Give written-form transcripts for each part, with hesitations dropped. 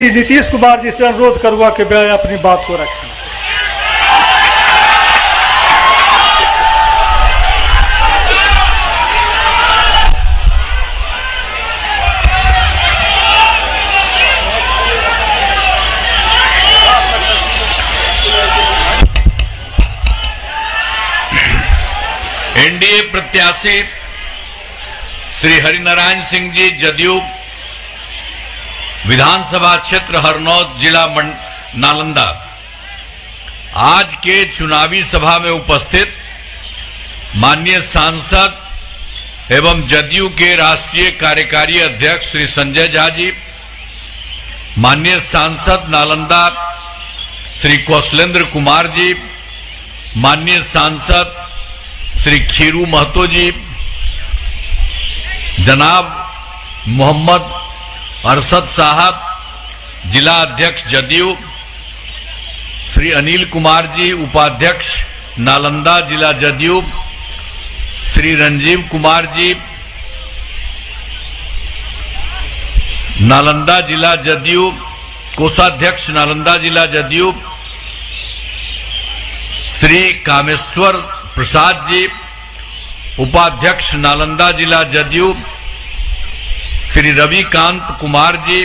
नीतीश कुमार जी से अनुरोध करूंगा कि वे अपनी बात को रखें। एनडीए प्रत्याशी श्री हरिनारायण सिंह जी जदयू विधानसभा क्षेत्र हरनौत जिला नालंदा आज के चुनावी सभा में उपस्थित माननीय सांसद एवं जदयू के राष्ट्रीय कार्यकारी अध्यक्ष श्री संजय झा जी, माननीय सांसद नालंदा श्री कौशलेंद्र कुमार जी, माननीय सांसद श्री खीरू महतो जी, जनाब मोहम्मद अरशद साहब जिला अध्यक्ष जदयू, श्री अनिल कुमार जी उपाध्यक्ष नालंदा जिला जदयू, श्री रंजीव कुमार जी नालंदा जिला जदयू कोषाध्यक्ष नालंदा जिला जदयू, श्री कामेश्वर प्रसाद जी उपाध्यक्ष नालंदा जिला जदयू, श्री रविकांत कुमार जी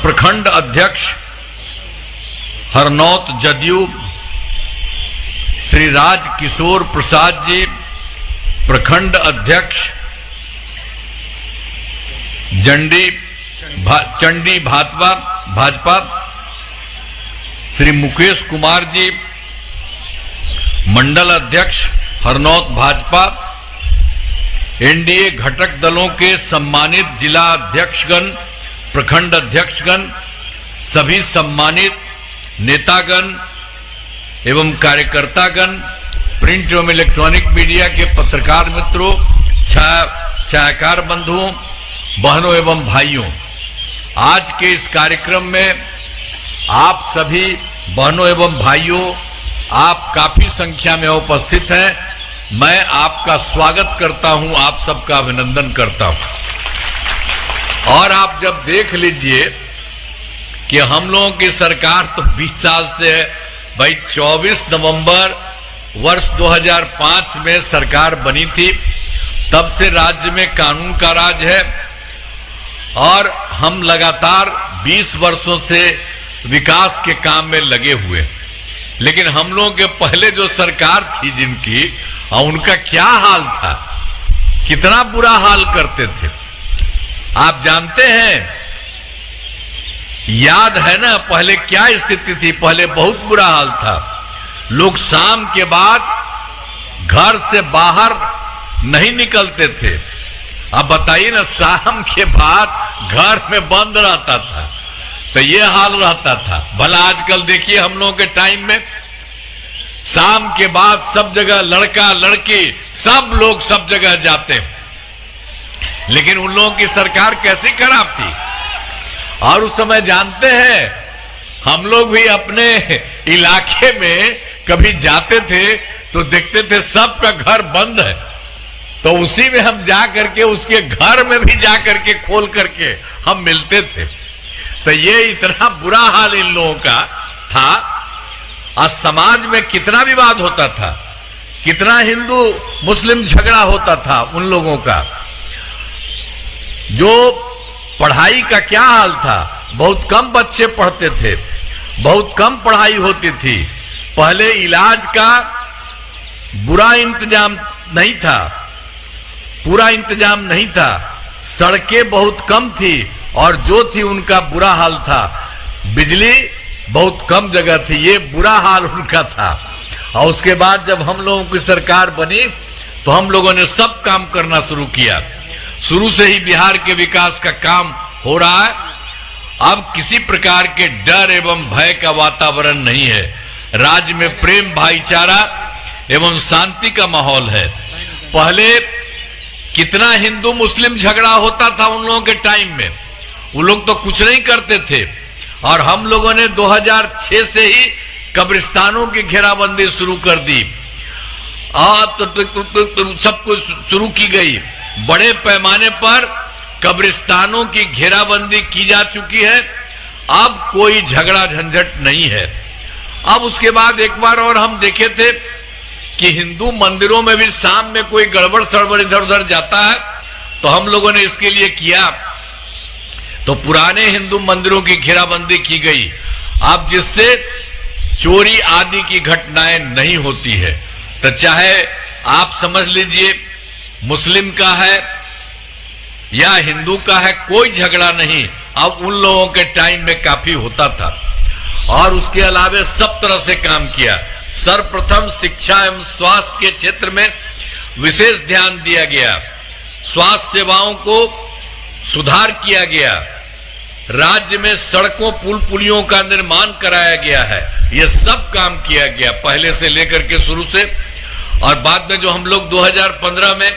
प्रखंड अध्यक्ष हरनौत जदयू, श्री राज किशोर प्रसाद जी प्रखंड अध्यक्ष चंडी भाजपा, श्री मुकेश कुमार जी मंडल अध्यक्ष हरनौत भाजपा, एनडीए घटक दलों के सम्मानित जिला अध्यक्षगण, प्रखंड अध्यक्षगण, सभी सम्मानित नेतागण एवं कार्यकर्तागण, प्रिंट एवं इलेक्ट्रॉनिक मीडिया के पत्रकार मित्रों, छायाकार बंधुओं, बहनों एवं भाइयों, आज के इस कार्यक्रम में आप सभी बहनों एवं भाइयों, आप काफी संख्या में उपस्थित हैं। मैं आपका स्वागत करता हूं, आप सबका अभिनंदन करता हूं। और आप जब देख लीजिए कि हम लोगों की सरकार तो 20 साल से है भाई, 24 नवंबर वर्ष 2005 में सरकार बनी थी, तब से राज्य में कानून का राज है और हम लगातार 20 वर्षों से विकास के काम में लगे हुए। लेकिन हम लोगों के पहले जो सरकार थी जिनकी, उनका क्या हाल था, कितना बुरा हाल करते थे आप जानते हैं, याद है ना पहले क्या स्थिति थी। पहले बहुत बुरा हाल था, लोग शाम के बाद घर से बाहर नहीं निकलते थे। अब बताइए ना, शाम के बाद घर में बंद रहता था, तो ये हाल रहता था। भला आजकल देखिए हम लोगों के टाइम में शाम के बाद सब जगह लड़का लड़की सब लोग सब जगह जाते हैं, लेकिन उन लोगों की सरकार कैसी खराब थी। और उस समय जानते हैं, हम लोग भी अपने इलाके में कभी जाते थे तो देखते थे सबका घर बंद है, तो उसी में हम जा करके उसके घर में भी जा करके खोल करके हम मिलते थे। तो ये इतना बुरा हाल इन लोगों का था। और समाज में कितना विवाद होता था, कितना हिंदू मुस्लिम झगड़ा होता था उन लोगों का। जो पढ़ाई का क्या हाल था, बहुत कम बच्चे पढ़ते थे, बहुत कम पढ़ाई होती थी। पहले इलाज का बुरा इंतजाम नहीं था, पूरा इंतजाम नहीं था, सड़कें बहुत कम थी और जो थी उनका बुरा हाल था। बिजली बहुत कम जगह थी, ये बुरा हाल उनका था। और उसके बाद जब हम लोगों की सरकार बनी तो हम लोगों ने सब काम करना शुरू किया। शुरू से ही बिहार के विकास का काम हो रहा है। अब किसी प्रकार के डर एवं भय का वातावरण नहीं है, राज्य में प्रेम भाईचारा एवं शांति का माहौल है। पहले कितना हिंदू मुस्लिम झगड़ा होता था उन लोगों के टाइम में, वो लोग तो कुछ नहीं करते थे। और हम लोगों ने 2006 से ही कब्रिस्तानों की घेराबंदी शुरू कर दी। तो सब कुछ शुरू की गई बड़े पैमाने पर कब्रिस्तानों की घेराबंदी की जा चुकी है। अब कोई झगड़ा झंझट नहीं है। अब उसके बाद एक बार और हम देखे थे कि हिंदू मंदिरों में भी शाम में कोई गड़बड़ सड़बड़ इधर उधर जाता है, तो हम लोगों ने इसके लिए किया, तो पुराने हिंदू मंदिरों की घेराबंदी की गई। अब जिससे चोरी आदि की घटनाएं नहीं होती है। तो चाहे आप समझ लीजिए मुस्लिम का है या हिंदू का है, कोई झगड़ा नहीं। अब उन लोगों के टाइम में काफी होता था। और उसके अलावा सब तरह से काम किया। सर्वप्रथम शिक्षा एवं स्वास्थ्य के क्षेत्र में विशेष ध्यान दिया गया। स्वास्थ्य सेवाओं को सुधार किया गया। राज्य में सड़कों पुल पुलियों का निर्माण कराया गया है। यह सब काम किया गया पहले से लेकर के शुरू से। और बाद में जो हम लोग 2015 में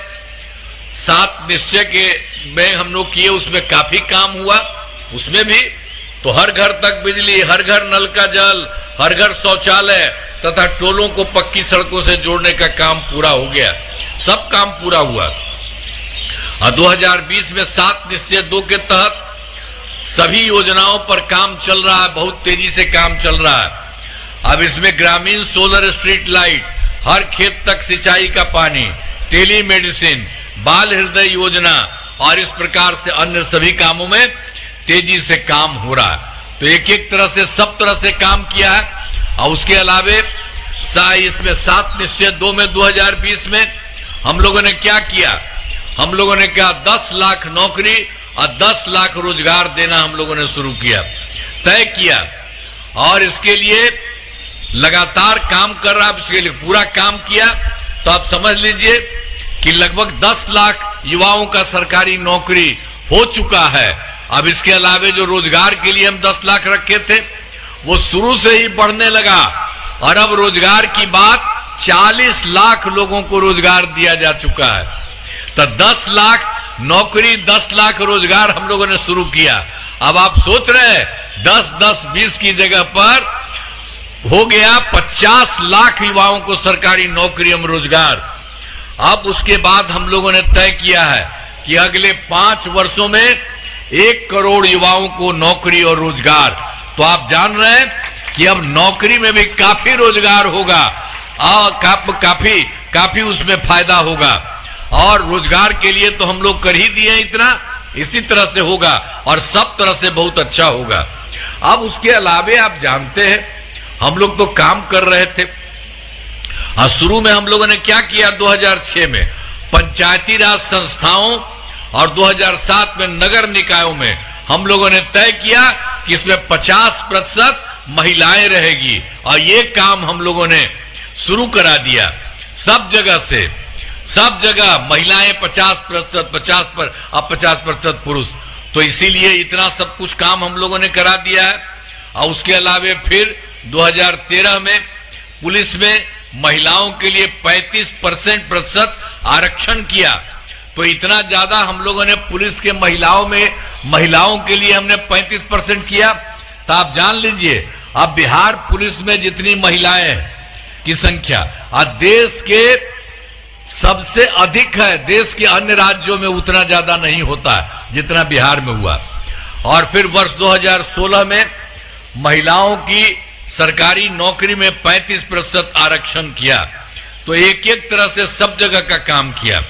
7 निश्चय के में हम लोग किए, उसमें काफी काम हुआ। उसमें भी तो हर घर तक बिजली, हर घर नल का जल, हर घर शौचालय तथा टोलों को पक्की सड़कों से जोड़ने का काम पूरा हो गया। सब काम पूरा हुआ। और 2020 में 7 निश्चय 2 के तहत सभी योजनाओं पर काम चल रहा है। बहुत तेजी से काम चल रहा है। अब इसमें ग्रामीण सोलर स्ट्रीट लाइट, हर खेत तक सिंचाई का पानी, टेलीमेडिसिन, बाल हृदय योजना और इस प्रकार से अन्य सभी कामों में तेजी से काम हो रहा है। तो एक एक तरह से सब तरह से काम किया है। और उसके अलावे इसमें 7 निश्चय 2 में 2020 में हम लोगों ने क्या किया? हम लोगों ने क्या 10 लाख नौकरी और 10 लाख रोजगार देना हम लोगों ने शुरू किया, तय किया। और इसके लिए लगातार काम कर रहा है। इसके लिए पूरा काम किया। तो आप समझ लीजिए कि लगभग 10 लाख युवाओं का सरकारी नौकरी हो चुका है। अब इसके अलावे जो रोजगार के लिए हम 10 लाख रखे थे, वो शुरू से ही बढ़ने लगा। और अब रोजगार की बात 40 लाख लोगों को रोजगार दिया जा चुका है। तो 10 लाख नौकरी, 10 लाख रोजगार हम लोगों ने शुरू किया। अब आप सोच रहे हैं 10, 10, 20 की जगह पर हो गया 50 लाख युवाओं को सरकारी नौकरी एवं रोजगार। अब उसके बाद हम लोगों ने तय किया है कि अगले 5 वर्षों में 1 करोड़ युवाओं को नौकरी और रोजगार। तो आप जान रहे हैं कि अब नौकरी में भी काफी रोजगार होगा और काफी उसमें फायदा होगा। और रोजगार के लिए तो हम लोग कर ही दिए हैं इतना, इसी तरह से होगा और सब तरह से बहुत अच्छा होगा। अब उसके अलावे आप जानते हैं हम लोग तो काम कर रहे थे। और शुरू में हम लोगों ने क्या किया? 2006 में पंचायती राज संस्थाओं और 2007 में नगर निकायों में हम लोगों ने तय किया कि इसमें 50% महिलाएं रहेगी। और ये काम हम लोगों ने शुरू करा दिया। सब जगह से, सब जगह महिलाएं 50%, 50% पुरुष। तो इसीलिए इतना सब कुछ काम हम लोगों ने करा दिया है। और उसके अलावे फिर 2013 में पुलिस में महिलाओं के लिए 35% आरक्षण किया। तो इतना ज्यादा हम लोगों ने पुलिस के महिलाओं के लिए हमने 35% किया। तो आप जान लीजिए अब बिहार पुलिस में जितनी महिलाएं की संख्या देश के सबसे अधिक है। देश के अन्य राज्यों में उतना ज्यादा नहीं होता जितना बिहार में हुआ। और फिर वर्ष 2016 में महिलाओं की सरकारी नौकरी में 35% आरक्षण किया। तो एक एक तरह से सब जगह का काम किया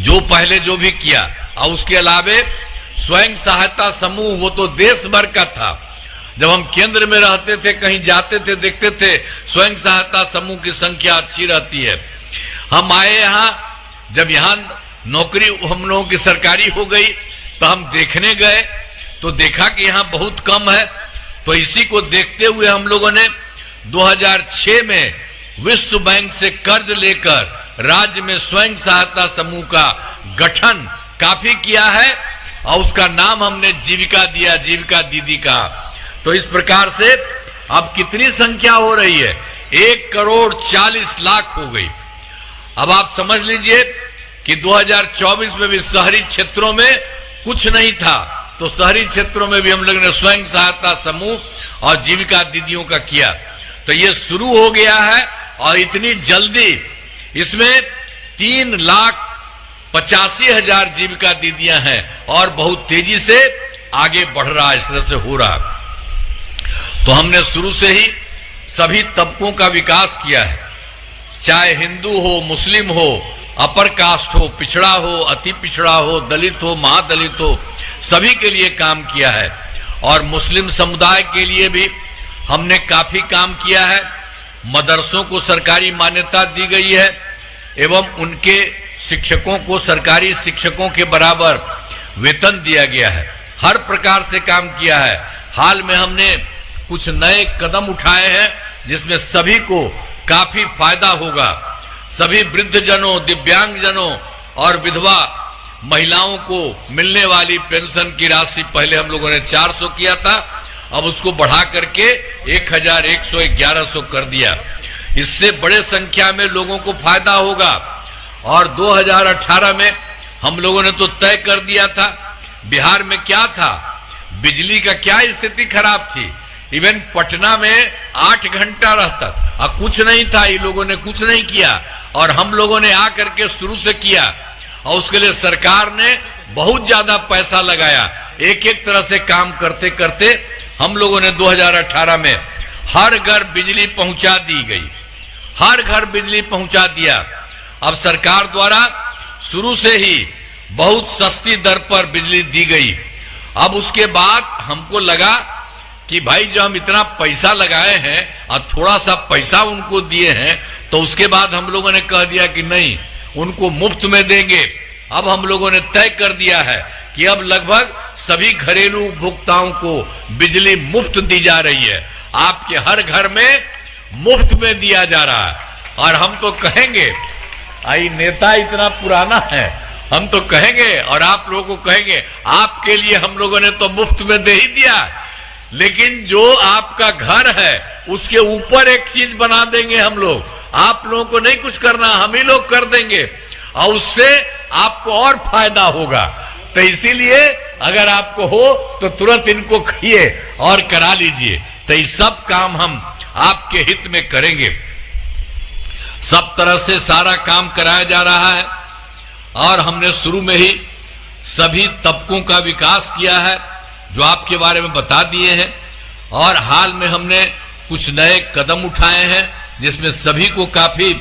जो पहले जो भी किया। और उसके अलावे स्वयं सहायता समूह, वो तो देश भर का था। जब हम केंद्र में रहते थे, कहीं जाते थे, देखते थे स्वयं सहायता समूह की संख्या अच्छी रहती है। हम आए यहाँ, जब यहाँ नौकरी हम लोगों की सरकारी हो गई तो हम देखने गए तो देखा कि यहाँ बहुत कम है। तो इसी को देखते हुए हम लोगों ने 2006 में विश्व बैंक से कर्ज लेकर राज्य में स्वयं सहायता समूह का गठन काफी किया है। और उसका नाम हमने जीविका दिया, जीविका दीदी का। तो इस प्रकार से अब कितनी संख्या हो रही है? 1,40,00,000 हो गई। अब आप समझ लीजिए कि 2024 में भी शहरी क्षेत्रों में कुछ नहीं था, तो शहरी क्षेत्रों में भी हम लोगों ने स्वयं सहायता समूह और जीविका दीदियों का किया। तो ये शुरू हो गया है और इतनी जल्दी इसमें 85,000 जीविका दीदियां हैं और बहुत तेजी से आगे बढ़ रहा है, इस तरह से हो रहा। तो हमने शुरू से ही सभी तबकों का विकास किया है, चाहे हिंदू हो, मुस्लिम हो, अपर कास्ट हो, पिछड़ा हो, अति पिछड़ा हो, दलित हो, महादलित हो, सभी के लिए काम किया है। और मुस्लिम समुदाय के लिए भी हमने काफी काम किया है। मदरसों को सरकारी मान्यता दी गई है एवं उनके शिक्षकों को सरकारी शिक्षकों के बराबर वेतन दिया गया है। हर प्रकार से काम किया है। हाल में हमने कुछ नए कदम उठाए हैं जिसमें सभी को काफी फायदा होगा। सभी वृद्धजनों, दिव्यांगजनों और विधवा महिलाओं को मिलने वाली पेंशन की राशि पहले हम लोगों ने 400 किया था, अब उसको बढ़ा करके 1,111 कर दिया। इससे बड़े संख्या में लोगों को फायदा होगा। और 2018 में हम लोगों ने तो तय कर दिया था। बिहार में क्या था, बिजली का क्या स्थिति खराब थी, इवन पटना में 8 घंटा रहता और कुछ नहीं था। ये लोगों ने कुछ नहीं किया और हम लोगों ने आकर के शुरू से किया और उसके लिए सरकार ने बहुत ज्यादा पैसा लगाया। एक एक तरह से काम करते करते हम लोगों ने 2018 में हर घर बिजली पहुंचा दी गई, हर घर बिजली पहुंचा दिया। अब सरकार द्वारा शुरू से ही बहुत सस्ती दर पर बिजली दी गई। अब उसके बाद हमको लगा कि भाई जो हम इतना पैसा लगाए हैं और थोड़ा सा पैसा उनको दिए हैं, तो उसके बाद हम लोगों ने कह दिया कि नहीं, उनको मुफ्त में देंगे। अब हम लोगों ने तय कर दिया है कि अब लगभग सभी घरेलू उपभोक्ताओं को बिजली मुफ्त दी जा रही है। आपके हर घर में मुफ्त में दिया जा रहा है। और हम तो कहेंगे, आई नेता इतना पुराना है, हम तो कहेंगे और आप लोगों को कहेंगे, आपके लिए हम लोगों ने तो मुफ्त में दे ही दिया, लेकिन जो आपका घर है उसके ऊपर एक चीज बना देंगे हम लोग। आप लोगों को नहीं कुछ करना, हम ही लोग कर देंगे और उससे आपको और फायदा होगा। तो इसीलिए अगर आपको हो तो तुरंत इनको कहिए और करा लीजिए। तो ये सब काम हम आपके हित में करेंगे। सब तरह से सारा काम कराया जा रहा है और हमने शुरू में ही सभी तबकों का विकास किया है जो आपके बारे में बता दिए हैं। और हाल में हमने कुछ नए कदम उठाए हैं जिसमें सभी को काफी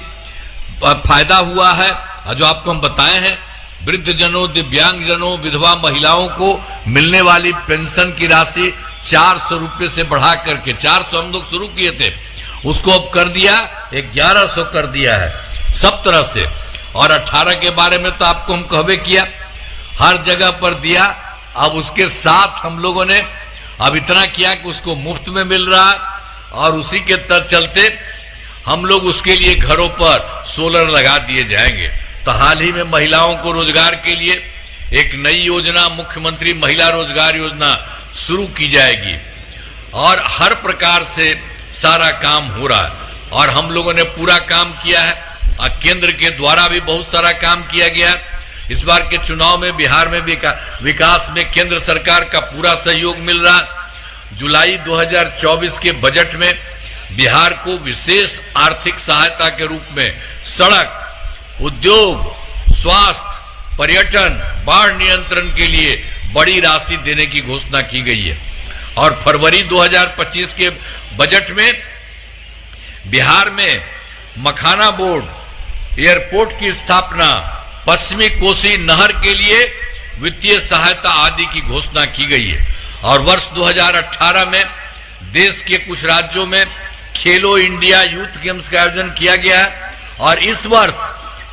फायदा हुआ है और जो आपको हम बताए हैं। वृद्धजनों, दिव्यांगजनों, विधवा महिलाओं को मिलने वाली पेंशन की राशि 400 रुपये से बढ़ा करके, 400 हम लोग शुरू किए थे, उसको अब कर दिया 1100 कर दिया है सब तरह से। और 18 के बारे में तो आपको हम कहबे किया, हर जगह पर दिया। अब उसके साथ हम लोगों ने अब इतना किया कि उसको मुफ्त में मिल रहा और उसी के चलते हम लोग उसके लिए घरों पर सोलर लगा दिए जाएंगे। तो हाल ही में महिलाओं को रोजगार के लिए एक नई योजना, मुख्यमंत्री महिला रोजगार योजना शुरू की जाएगी और हर प्रकार से सारा काम हो रहा है। और हम लोगों ने पूरा काम किया है और केंद्र के द्वारा भी बहुत सारा काम किया गया है। इस बार के चुनाव में बिहार में विकास में केंद्र सरकार का पूरा सहयोग मिल रहा। जुलाई 2024 के बजट में बिहार को विशेष आर्थिक सहायता के रूप में सड़क, उद्योग, स्वास्थ्य, पर्यटन, बाढ़ नियंत्रण के लिए बड़ी राशि देने की घोषणा की गई है। और फरवरी 2025 के बजट में बिहार में मखाना बोर्ड, एयरपोर्ट की स्थापना, पश्चिमी कोसी नहर के लिए वित्तीय सहायता आदि की घोषणा की गई है। और वर्ष 2018 में देश के कुछ राज्यों में खेलो इंडिया यूथ गेम्स का आयोजन किया गया है और इस वर्ष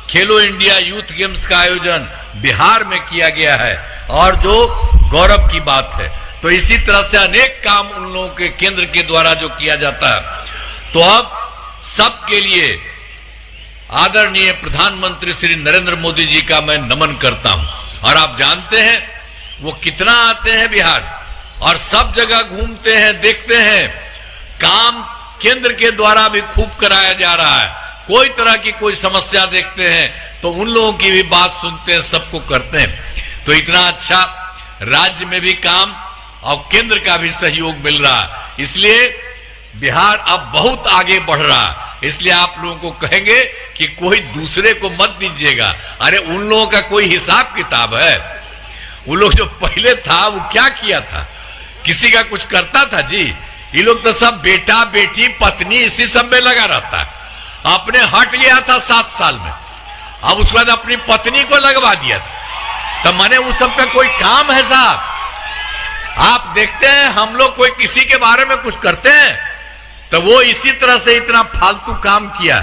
खेलो इंडिया यूथ गेम्स का आयोजन बिहार में किया गया है और जो गौरव की बात है। तो इसी तरह से अनेक काम उन लोगों के केंद्र के द्वारा जो किया जाता है। तो अब सबके लिए आदरणीय प्रधानमंत्री श्री नरेंद्र मोदी जी का मैं नमन करता हूं। और आप जानते हैं वो कितना आते हैं बिहार और सब जगह घूमते हैं, देखते हैं। काम केंद्र के द्वारा भी खूब कराया जा रहा है। कोई तरह की कोई समस्या देखते हैं तो उन लोगों की भी बात सुनते हैं, सबको करते हैं। तो इतना अच्छा राज्य में भी काम और केंद्र का भी सहयोग मिल रहा है। इसलिए बिहार अब बहुत आगे बढ़ रहा है। इसलिए आप लोगों को कहेंगे कि कोई दूसरे को मत दीजिएगा। अरे उन लोगों का कोई हिसाब किताब है? वो लोग जो पहले था वो क्या किया था? किसी का कुछ करता था जी? ये लोग तो सब बेटा बेटी पत्नी इसी सब में लगा रहता है। अपने हट गया था 7 साल में, अब उसके बाद अपनी पत्नी को लगवा दिया था। तो माने उस सब का कोई काम है साहब? आप देखते हैं हम लोग कोई किसी के बारे में कुछ करते हैं तो वो इसी तरह से इतना फालतू काम किया,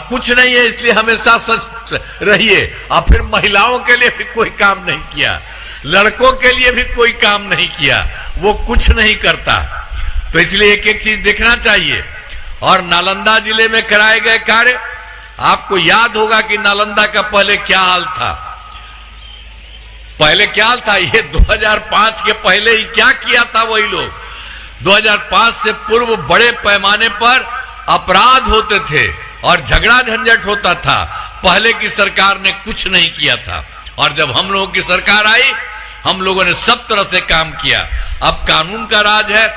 कुछ नहीं है इसलिए हमेशा सच रहिए। और फिर महिलाओं के लिए भी कोई काम नहीं किया, लड़कों के लिए भी कोई काम नहीं किया, वो कुछ नहीं करता। तो इसलिए एक एक चीज देखना चाहिए। और नालंदा जिले में कराए गए कार्य, आपको याद होगा कि नालंदा का पहले क्या हाल था। पहले क्या हाल था, ये 2005 के पहले ही क्या किया था वही लोग। 2005 से पूर्व बड़े पैमाने पर अपराध होते थे और झगड़ा झंझट होता था। पहले की सरकार ने कुछ नहीं किया था, और जब हम लोगों की सरकार आई हम लोगों ने सब तरह से काम किया। अब कानून का राज है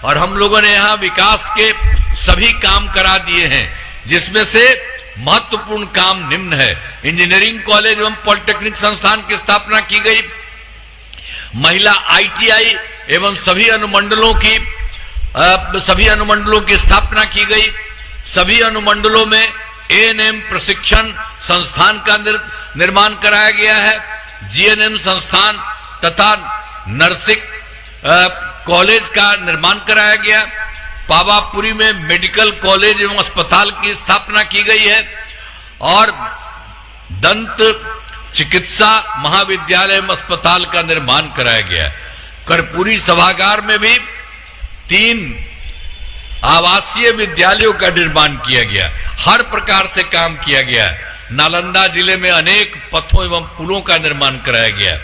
और हम लोगों ने यहाँ विकास के सभी काम करा दिए हैं, जिसमें से महत्वपूर्ण काम निम्न है। इंजीनियरिंग कॉलेज एवं पॉलिटेक्निक संस्थान की स्थापना की गई, महिला ITI एवं सभी अनुमंडलों की स्थापना की गई। सभी अनुमंडलों में ANM प्रशिक्षण संस्थान का निर्माण कराया गया है। GNM संस्थान तथा नर्सिंग कॉलेज का निर्माण कराया गया। पावापुरी में मेडिकल कॉलेज एवं अस्पताल की स्थापना की गई है और दंत चिकित्सा महाविद्यालय एवं अस्पताल का निर्माण कराया गया। कर्पूरी सभागार में भी 3 आवासीय विद्यालयों का निर्माण किया गया। हर प्रकार से काम किया गया। नालंदा जिले में अनेक पथों एवं पुलों का निर्माण कराया गया।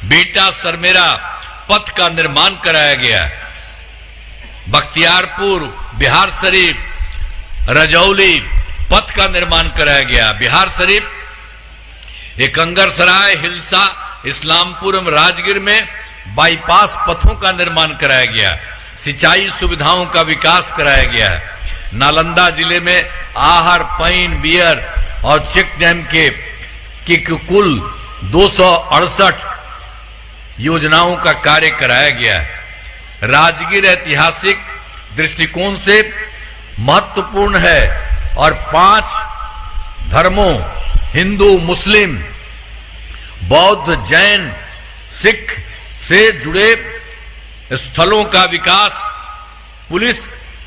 बेटा सरमेरा पथ का निर्माण कराया गया। बख्तियारपुर, बिहार शरीफ, रजौली पथ का निर्माण कराया गया। बिहार शरीफ एकंगरसराय, हिलसा, इस्लामपुर एवं राजगीर में बाईपास पथों का निर्माण कराया गया। सिंचाई सुविधाओं का विकास कराया गया है। नालंदा जिले में आहर, पैन, बियर और चेक डैम की कुल 268 योजनाओं का कार्य कराया गया है। राजगीर ऐतिहासिक दृष्टिकोण से महत्वपूर्ण है और 5 धर्मों हिंदू, मुस्लिम, बौद्ध, जैन, सिख से जुड़े स्थलों का विकास, पुलिस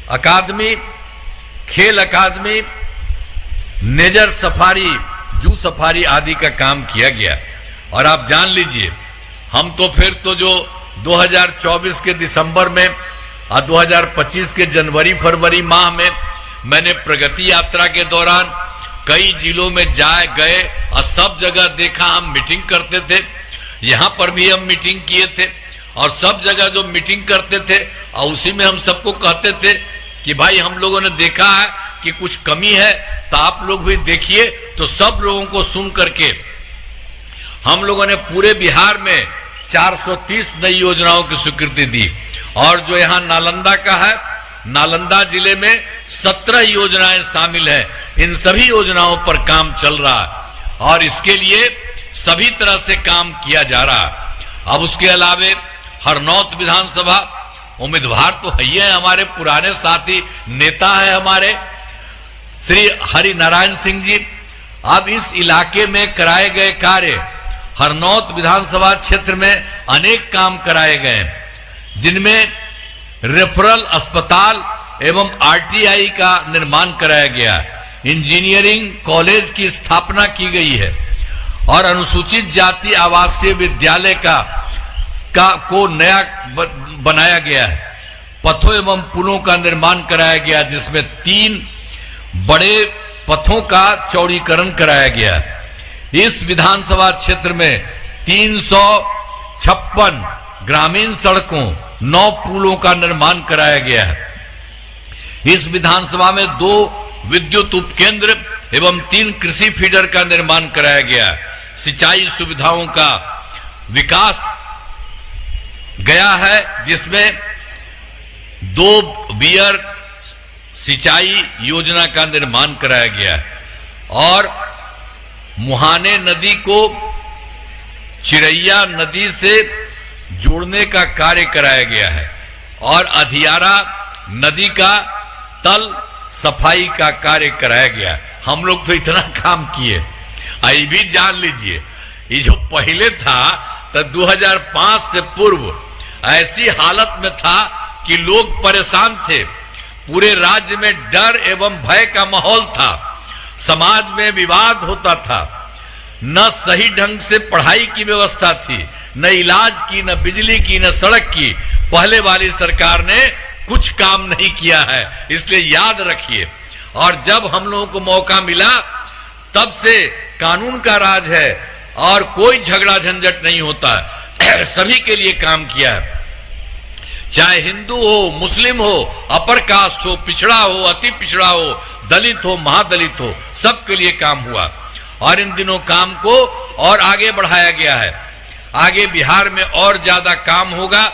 अकादमी, खेल अकादमी, नेजर सफारी, जू सफारी आदि का काम किया गया। और आप जान लीजिए हम तो फिर तो जो 2024 के दिसंबर में और 2025 के जनवरी फरवरी माह में मैंने प्रगति यात्रा के दौरान कई जिलों में गए और सब जगह देखा। हम मीटिंग करते थे, यहाँ पर भी हम मीटिंग किए थे और सब जगह जो मीटिंग करते थे और उसी में हम सबको कहते थे कि भाई हम लोगों ने देखा है कि कुछ कमी है तो आप लोग भी देखिए। तो सब लोगों को सुन करके हम लोगों ने पूरे बिहार में 430 नई योजनाओं की स्वीकृति दी। और जो यहाँ नालंदा का है, नालंदा जिले में 17 योजनाएं शामिल है। इन सभी योजनाओं पर काम चल रहा है और इसके लिए सभी तरह से काम किया जा रहा है। अब उसके अलावे हरनौत विधानसभा उम्मीदवार तो है ही है, हमारे पुराने साथी नेता है हमारे श्री हरि नारायण सिंह जी। अब इस इलाके में कराए गए कार्य, हरनौत विधानसभा क्षेत्र में अनेक काम कराए गए, जिनमें रेफरल अस्पताल एवं RTI का निर्माण कराया गया। इंजीनियरिंग कॉलेज की स्थापना की गई है और अनुसूचित जाति आवासीय विद्यालय को नया बनाया गया है। पथों एवं पुलों का निर्माण कराया गया, जिसमें 3 बड़े पथों का चौड़ीकरण कराया गया। इस विधानसभा क्षेत्र में 356 ग्रामीण सड़कों, 9 पुलों का निर्माण कराया गया है। इस विधानसभा में 2 विद्युत उपकेंद्र एवं 3 कृषि फीडर का निर्माण कराया गया। सिंचाई सुविधाओं का विकास गया है, जिसमें 2 बियर सिंचाई योजना का निर्माण कराया गया है। और मुहाने नदी को चिरैया नदी से जोड़ने का कार्य कराया गया है और अधियारा नदी का तल सफाई का कार्य कराया गया। हम लोग तो इतना काम किए। ये भी जान लीजिए, ये जो पहले था तो 2005 से पूर्व ऐसी हालत में था कि लोग परेशान थे, पूरे राज्य में डर एवं भय का माहौल था, समाज में विवाद होता था, न सही ढंग से पढ़ाई की व्यवस्था थी, न इलाज की, न बिजली की, न सड़क की। पहले वाली सरकार ने कुछ काम नहीं किया है, इसलिए याद रखिए। और जब हम लोगों को मौका मिला तब से कानून का राज है और कोई झगड़ा झंझट नहीं होता है। सभी के लिए काम किया है, चाहे हिंदू हो, मुस्लिम हो, अपर कास्ट हो, पिछड़ा हो, अति पिछड़ा हो, दलित हो, महादलित हो, सबके लिए काम हुआ। और इन दिनों काम को और आगे बढ़ाया गया है। आगे बिहार में और ज्यादा काम होगा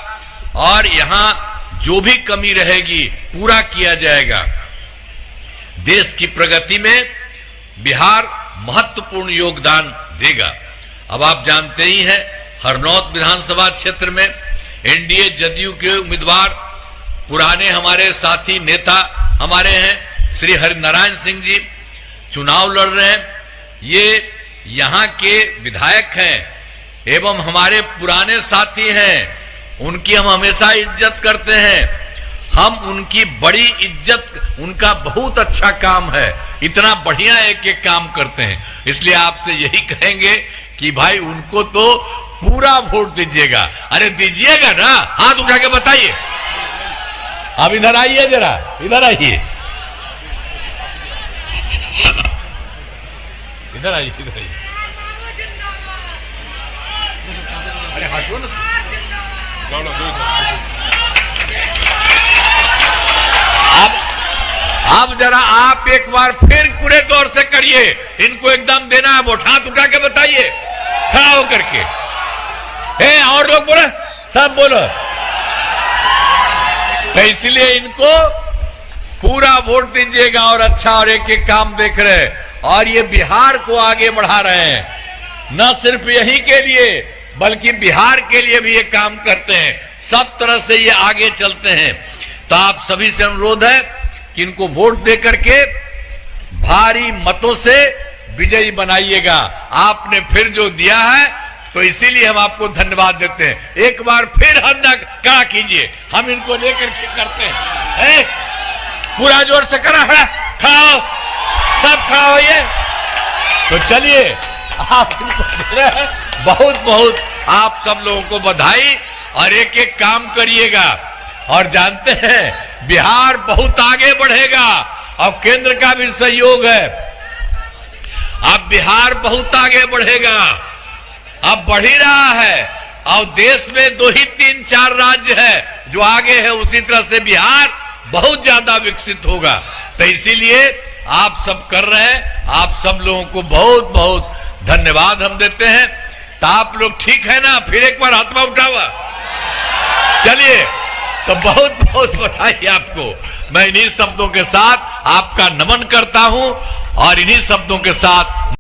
और यहाँ जो भी कमी रहेगी पूरा किया जाएगा। देश की प्रगति में बिहार महत्वपूर्ण योगदान देगा। अब आप जानते ही हैं, हरनौत विधानसभा क्षेत्र में एनडीए जदयू के उम्मीदवार पुराने हमारे साथी नेता हमारे हैं श्री हरिनारायण सिंह जी चुनाव लड़ रहे हैं। ये यहाँ के विधायक हैं एवं हमारे पुराने साथी हैं, उनकी हम हमेशा इज्जत करते हैं। हम उनकी बड़ी इज्जत, उनका बहुत अच्छा काम है, इतना बढ़िया एक एक काम करते हैं। इसलिए आपसे यही कहेंगे कि भाई उनको तो पूरा वोट दीजिएगा। अरे दीजिएगा ना, हाथ उठा के बताइए। अब इधर आइए, जरा इधर आइए, इधर आइए, इधर आइए। अरे हटो ना, अब जरा आप एक बार फिर पूरे तौर से करिए, इनको एकदम देना है वोट। हाथ उठा के बताइए खड़ा होकर के। और लोग बोले, सब बोलो। तो इसलिए इनको पूरा वोट दीजिएगा और अच्छा और एक एक काम देख रहे हैं और ये बिहार को आगे बढ़ा रहे हैं। न सिर्फ यही के लिए बल्कि बिहार के लिए भी ये काम करते हैं। सब तरह से ये आगे चलते हैं। तो आप सभी से अनुरोध है कि इनको वोट देकर के भारी मतों से विजयी बनाइएगा। आपने फिर जो दिया है तो इसीलिए हम आपको धन्यवाद देते हैं। एक बार फिर हम खड़ा कीजिए, हम इनको लेकर के करते हैं। पूरा जोर से करा, खड़ा हो, सब खड़ा होइए। तो चलिए, आप बहुत बहुत आप सब लोगों को बधाई और एक एक काम करिएगा। और जानते हैं बिहार बहुत आगे बढ़ेगा और केंद्र का भी सहयोग है। अब बिहार बहुत आगे बढ़ेगा, अब बढ़ ही रहा है। और देश में 2 ही 3 4 राज्य है जो आगे है, उसी तरह से बिहार बहुत ज्यादा विकसित होगा। तो इसीलिए आप सब कर रहे हैं, आप सब लोगों को बहुत बहुत धन्यवाद हम देते हैं। तो आप लोग ठीक है ना? फिर एक बार हाथ में उठावा। चलिए, तो बहुत बहुत बधाई आपको। मैं इन्हीं शब्दों के साथ आपका नमन करता हूं और इन्हीं शब्दों के साथ